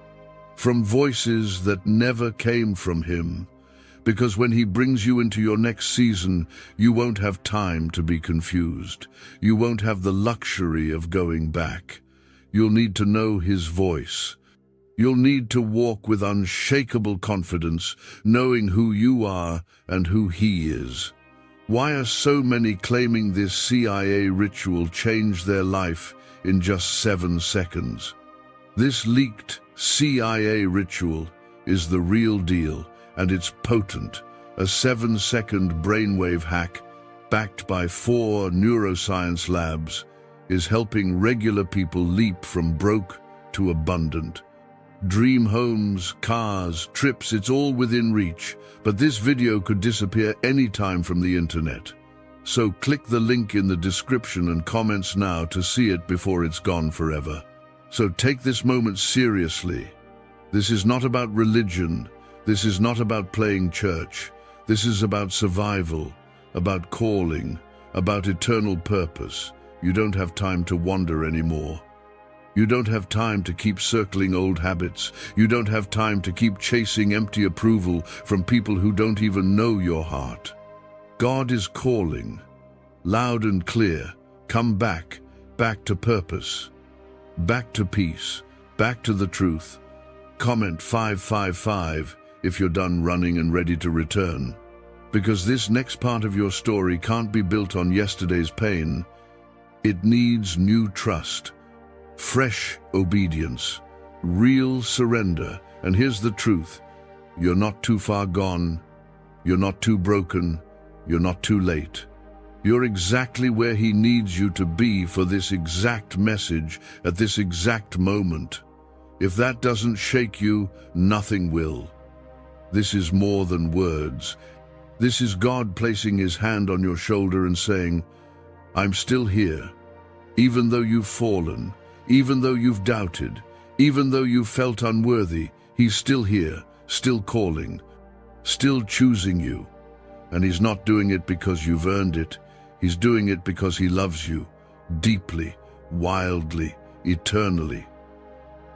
from voices that never came from him. Because when he brings you into your next season, you won't have time to be confused. You won't have the luxury of going back. You'll need to know his voice. You'll need to walk with unshakable confidence, knowing who you are and who he is. Why are so many claiming this CIA ritual changed their life in just 7 seconds? This leaked CIA ritual is the real deal, and it's potent. A 7-second brainwave hack, backed by 4 neuroscience labs, is helping regular people leap from broke to abundant. Dream homes, cars, trips, it's all within reach, but this video could disappear anytime from the internet. So click the link in the description and comments now to see it before it's gone forever. So take this moment seriously. This is not about religion. This is not about playing church. This is about survival, about calling, about eternal purpose. You don't have time to wander anymore. You don't have time to keep circling old habits. You don't have time to keep chasing empty approval from people who don't even know your heart. God is calling, loud and clear. Come back, back to purpose, back to peace, back to the truth. Comment 555 if you're done running and ready to return. Because this next part of your story can't be built on yesterday's pain. It needs new trust, fresh obedience, real surrender. And here's the truth. You're not too far gone. You're not too broken. You're not too late. You're exactly where he needs you to be for this exact message at this exact moment. If that doesn't shake you, nothing will. This is more than words. This is God placing his hand on your shoulder and saying, I'm still here. Even though you've fallen, even though you've doubted, even though you've felt unworthy, he's still here, still calling, still choosing you. And he's not doing it because you've earned it. He's doing it because he loves you, deeply, wildly, eternally.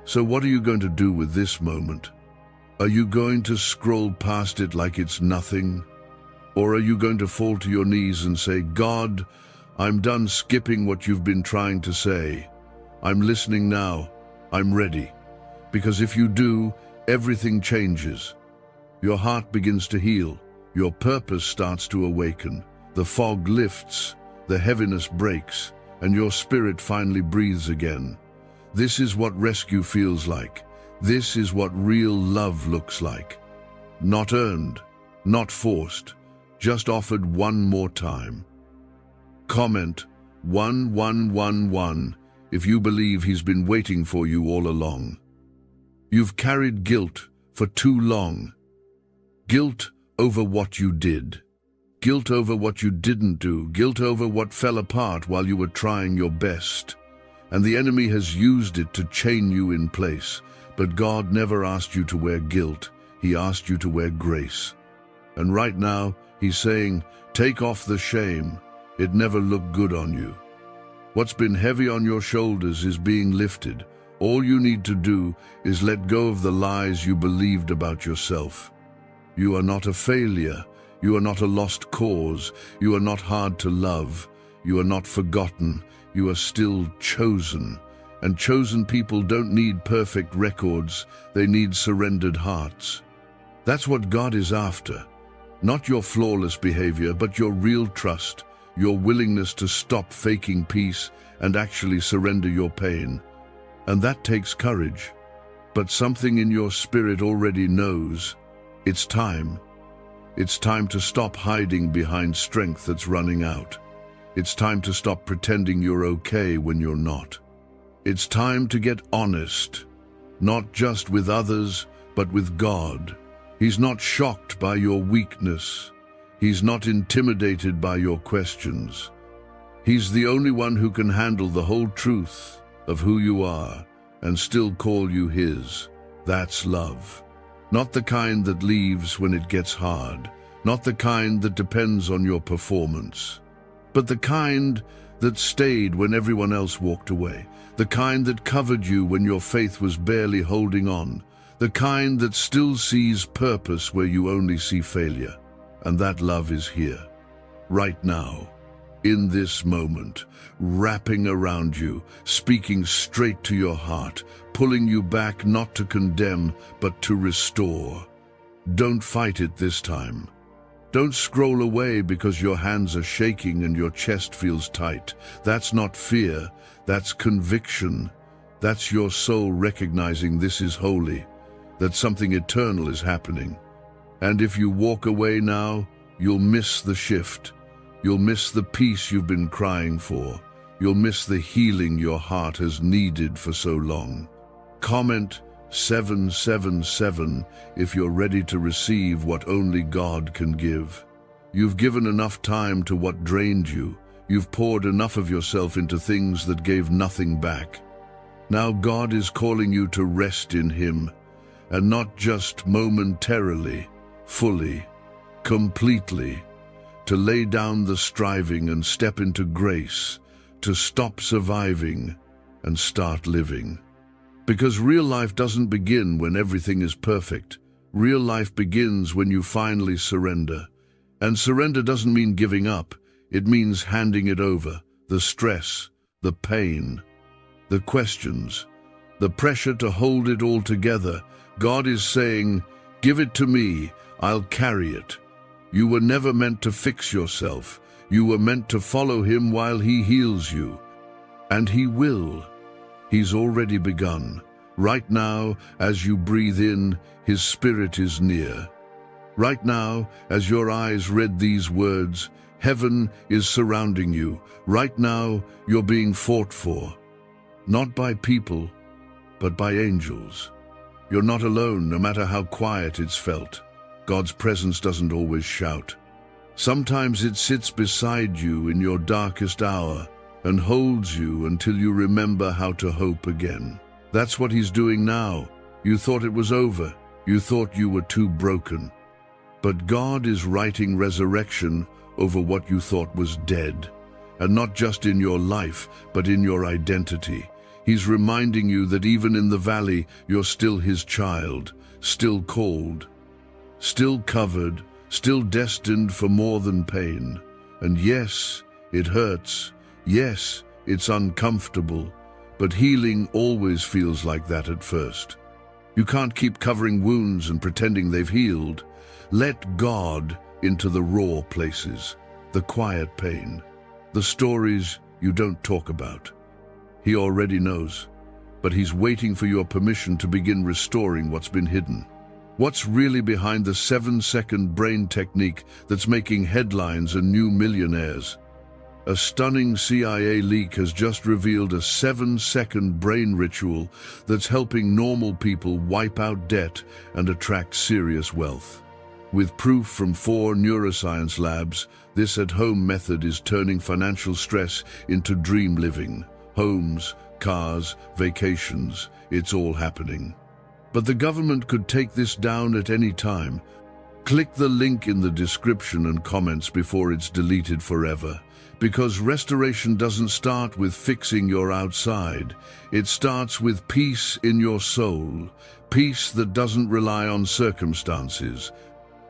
So what are you going to do with this moment? Are you going to scroll past it like it's nothing? Or are you going to fall to your knees and say, God, I'm done skipping what you've been trying to say. I'm listening now. I'm ready. Because if you do, everything changes. Your heart begins to heal. Your purpose starts to awaken. The fog lifts, the heaviness breaks, and your spirit finally breathes again. This is what rescue feels like. This is what real love looks like. Not earned, not forced, just offered one more time. Comment 1111 if you believe he's been waiting for you all along. You've carried guilt for too long. Guilt over what you did. Guilt over what you didn't do. Guilt over what fell apart while you were trying your best. And the enemy has used it to chain you in place. But God never asked you to wear guilt. He asked you to wear grace. And right now, he's saying, take off the shame. It never looked good on you. What's been heavy on your shoulders is being lifted. All you need to do is let go of the lies you believed about yourself. You are not a failure. You are not a lost cause. You are not hard to love. You are not forgotten. You are still chosen. And chosen people don't need perfect records. They need surrendered hearts. That's what God is after. Not your flawless behavior, but your real trust, your willingness to stop faking peace and actually surrender your pain. And that takes courage. But something in your spirit already knows. It's time. It's time to stop hiding behind strength that's running out. It's time to stop pretending you're okay when you're not. It's time to get honest, not just with others, but with God. He's not shocked by your weakness. He's not intimidated by your questions. He's the only one who can handle the whole truth of who you are and still call you his. That's love. Not the kind that leaves when it gets hard, not the kind that depends on your performance, but the kind that stayed when everyone else walked away, the kind that covered you when your faith was barely holding on, the kind that still sees purpose where you only see failure. And that love is here, right now, in this moment, wrapping around you, speaking straight to your heart, pulling you back not to condemn, but to restore. Don't fight it this time. Don't scroll away because your hands are shaking and your chest feels tight. That's not fear, that's conviction. That's your soul recognizing this is holy, that something eternal is happening. And if you walk away now, you'll miss the shift. You'll miss the peace you've been crying for. You'll miss the healing your heart has needed for so long. Comment 777 if you're ready to receive what only God can give. You've given enough time to what drained you. You've poured enough of yourself into things that gave nothing back. Now God is calling you to rest in Him, and not just momentarily, fully, completely, to lay down the striving and step into grace, to stop surviving and start living. Because real life doesn't begin when everything is perfect. Real life begins when you finally surrender. And surrender doesn't mean giving up. It means handing it over. The stress, the pain, the questions, the pressure to hold it all together. God is saying, give it to me, I'll carry it. You were never meant to fix yourself. You were meant to follow Him while He heals you. And He will. He's already begun. Right now, as you breathe in, His Spirit is near. Right now, as your eyes read these words, heaven is surrounding you. Right now, you're being fought for. Not by people, but by angels. You're not alone, no matter how quiet it's felt. God's presence doesn't always shout. Sometimes it sits beside you in your darkest hour and holds you until you remember how to hope again. That's what He's doing now. You thought it was over. You thought you were too broken. But God is writing resurrection over what you thought was dead. And not just in your life, but in your identity. He's reminding you that even in the valley, you're still His child, still called, still covered, still destined for more than pain. And yes, it hurts. Yes, it's uncomfortable, but healing always feels like that at first. You can't keep covering wounds and pretending they've healed. Let God into the raw places, the quiet pain, the stories you don't talk about. He already knows, but He's waiting for your permission to begin restoring what's been hidden. What's really behind the 7-second brain technique that's making headlines and new millionaires? A stunning CIA leak has just revealed a 7-second brain ritual that's helping normal people wipe out debt and attract serious wealth. With proof from 4 neuroscience labs, this at-home method is turning financial stress into dream living. Homes, cars, vacations, it's all happening. But the government could take this down at any time. Click the link in the description and comments before it's deleted forever. Because restoration doesn't start with fixing your outside. It starts with peace in your soul. Peace that doesn't rely on circumstances.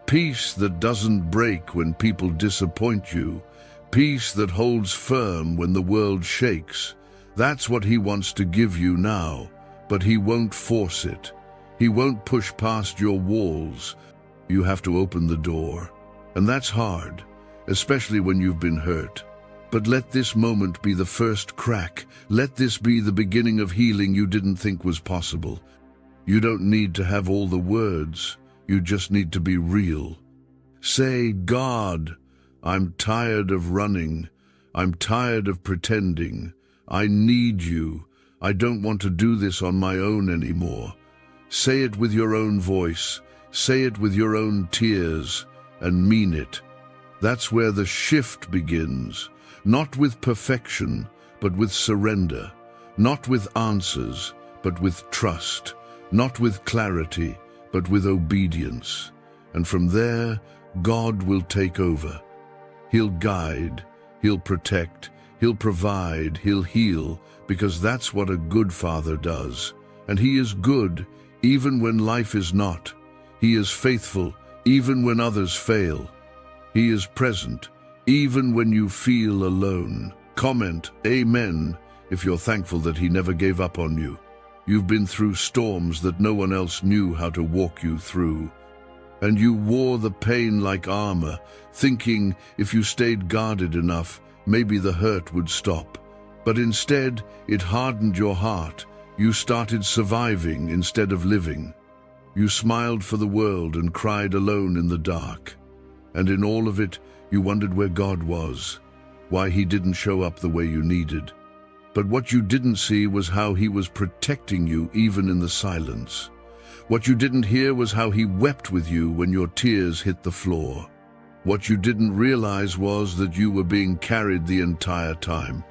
Peace that doesn't break when people disappoint you. Peace that holds firm when the world shakes. That's what He wants to give you now, but He won't force it. He won't push past your walls. You have to open the door. And that's hard, especially when you've been hurt. But let this moment be the first crack. Let this be the beginning of healing you didn't think was possible. You don't need to have all the words. You just need to be real. Say, God, I'm tired of running. I'm tired of pretending. I need you. I don't want to do this on my own anymore. Say it with your own voice. Say it with your own tears, and mean it. That's where the shift begins. Not with perfection, but with surrender. Not with answers, but with trust. Not with clarity, but with obedience. And from there, God will take over. He'll guide, He'll protect, He'll provide, He'll heal, because that's what a good father does. And He is good, even when life is not. He is faithful, even when others fail. He is present, even when you feel alone. Comment, Amen, if you're thankful that He never gave up on you. You've been through storms that no one else knew how to walk you through. And you wore the pain like armor, thinking if you stayed guarded enough, maybe the hurt would stop. But instead, it hardened your heart. You started surviving instead of living. You smiled for the world and cried alone in the dark. And in all of it, you wondered where God was, why He didn't show up the way you needed. But what you didn't see was how He was protecting you even in the silence. What you didn't hear was how He wept with you when your tears hit the floor. What you didn't realize was that you were being carried the entire time.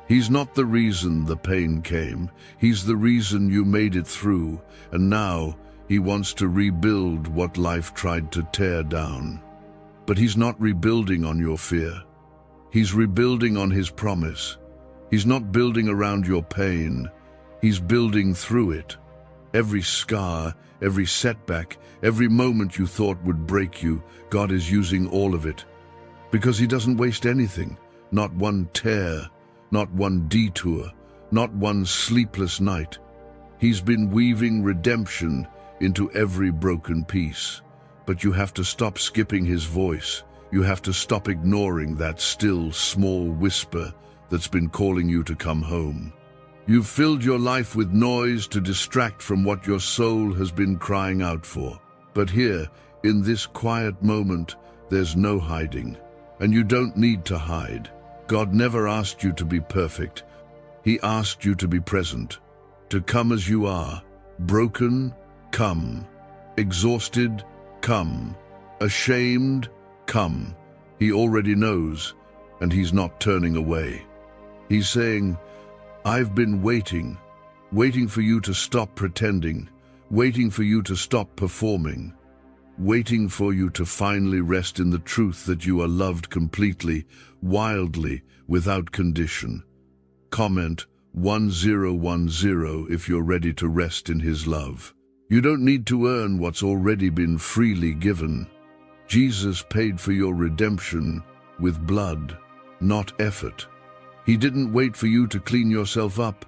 He's not the reason the pain came. He's the reason you made it through, and now He wants to rebuild what life tried to tear down. But He's not rebuilding on your fear. He's rebuilding on His promise. He's not building around your pain. He's building through it. Every scar, every setback, every moment you thought would break you, God is using all of it. Because He doesn't waste anything, not one tear, not one detour, not one sleepless night. He's been weaving redemption into every broken piece. But you have to stop skipping His voice. You have to stop ignoring that still, small whisper that's been calling you to come home. You've filled your life with noise to distract from what your soul has been crying out for. But here, in this quiet moment, there's no hiding. And you don't need to hide. God never asked you to be perfect. He asked you to be present, to come as you are. Broken, come. Exhausted, come. Ashamed, come. He already knows, and He's not turning away. He's saying, I've been waiting for you to stop pretending, waiting for you to stop performing, waiting for you to finally rest in the truth that you are loved completely, wildly, without condition. Comment 1010 if you're ready to rest in His love. You don't need to earn what's already been freely given. Jesus paid for your redemption with blood, not effort. He didn't wait for you to clean yourself up.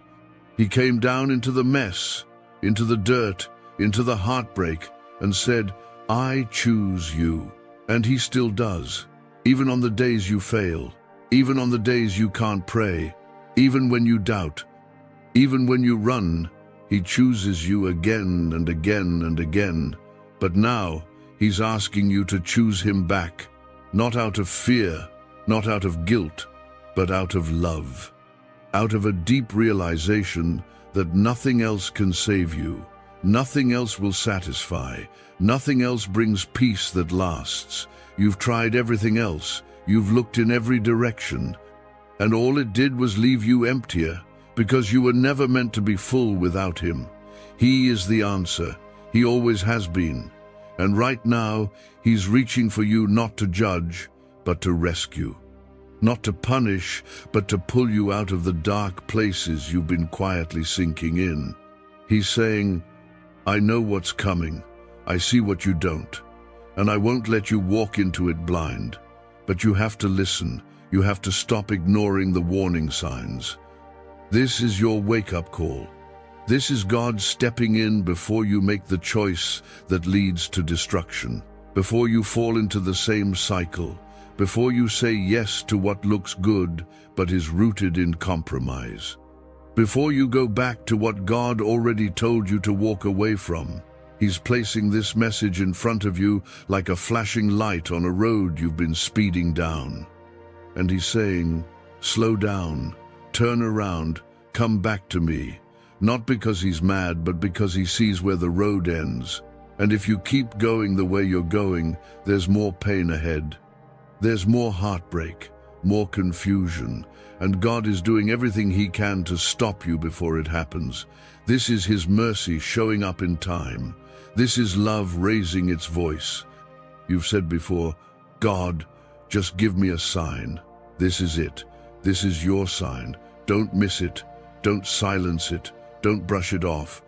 He came down into the mess, into the dirt, into the heartbreak, and said, I choose you. And He still does, even on the days you fail, even on the days you can't pray, even when you doubt, even when you run. He chooses you again and again and again. But now, He's asking you to choose Him back, not out of fear, not out of guilt, but out of love, out of a deep realization that nothing else can save you, nothing else will satisfy, nothing else brings peace that lasts. You've tried everything else, you've looked in every direction, and all it did was leave you emptier, because you were never meant to be full without Him. He is the answer. He always has been. And right now, He's reaching for you not to judge, but to rescue. Not to punish, but to pull you out of the dark places you've been quietly sinking in. He's saying, I know what's coming. I see what you don't. And I won't let you walk into it blind. But you have to listen. You have to stop ignoring the warning signs. This is your wake-up call. This is God stepping in before you make the choice that leads to destruction, before you fall into the same cycle, before you say yes to what looks good but is rooted in compromise, before you go back to what God already told you to walk away from. He's placing this message in front of you like a flashing light on a road you've been speeding down. And He's saying, Slow down, turn around, come back to me. Not because he's mad, but because he sees where the road ends. And if you keep going the way you're going, there's more pain ahead. There's more heartbreak, more confusion, and God is doing everything he can to stop you before it happens. This is his mercy showing up in time. This is love raising its voice. You've said before, God, just give me a sign. This is it. This is your sign. Don't miss it. Don't silence it. Don't brush it off.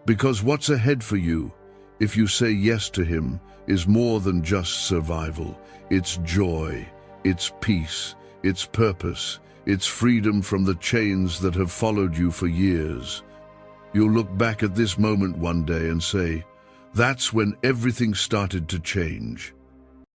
Because what's ahead for you, if you say yes to him, is more than just survival. It's joy, it's peace, it's purpose, it's freedom from the chains that have followed you for years. You'll look back at this moment one day and say, that's when everything started to change.